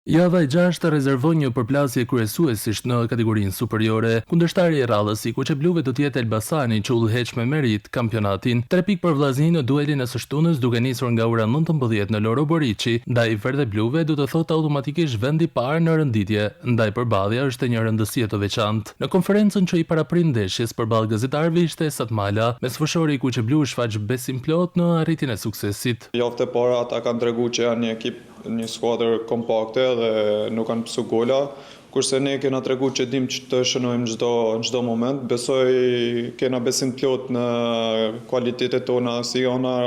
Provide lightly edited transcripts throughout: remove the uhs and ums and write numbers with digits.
Java e 6 rezervon një përplasje kryesuesisht në kategorinë superiore. Kundërshtari i radhës i Kuqe Bluve do të jetë Elbasani, që udhëheq me merit kampionatin. 3 pikë për vllaznin në duelin e së shtunës, duke nisur nga ora 19 në Loro Boriçi. Ndaj Verdhe Bluve do të thotë automatikisht vendi i parë në rënditje, ndaj përballja është një rëndësi të veçantë. Në konferencën që i paraprit ndeshjes përballë gazetarëve ishte Satmala, mesfueshori i Kuqe Blu shfaq besim plot në arritjen e suksesit. Javët e para ata kanë treguar që janë një ekip, një skuadër kompakte dhe nuk kanë pësu gola, kurse ne kena tregu që dim që të shënojmë çdo moment. Besoj kena besim plot në kualitetet tona, si ona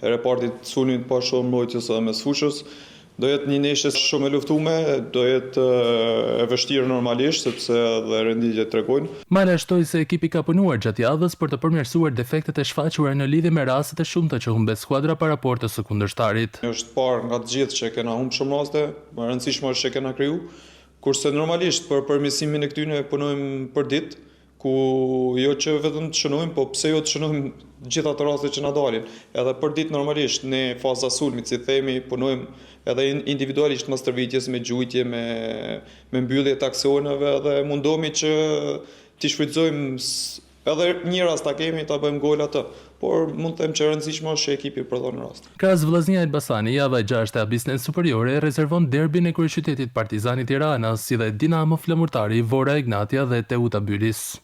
e repartit sulmit pa shumë mbrojtjes dhe mesfueshës. Do jetë një ndeshje shumë e luftuar, do jetë e vështirë normalisht, sepse dhe renditjet tregojnë. Mala shtoi se ekipi ka punuar gjatë javës për të përmirësuar defektet e shfaqura në lidhje me rastet e shumta që humbet skuadra para portës së kundërshtarit. Është parë nga të gjithë që kena humbur shumë raste, më e rëndësishme është që kena kriju, kurse normalisht për përmirësimin e këtyre punojmë për ditë, ku jo që vetëm të shënojmë, po pse jo të shënojmë gjitha të raste që na dalin. Edhe për ditë normalisht ne faza sulmit, si themi, punojmë edhe individualisht mas stërvitjes, me gjujtje, me mbyllje të aksioneve, dhe mundohemi që t'i shfrytëzojmë edhe një rast ta kemi, ta bëjmë gol atë, por mund të them që rëndësishme është që ekipi përdor rast. Krahas vllaznia Elbasani, java e 6 e Abisnes Superiore rezervon derbin e kryeqytetit Partizani Tirana, si dhe Dinamo Flamurtari, Vora Ignatia dhe Teuta Bylis.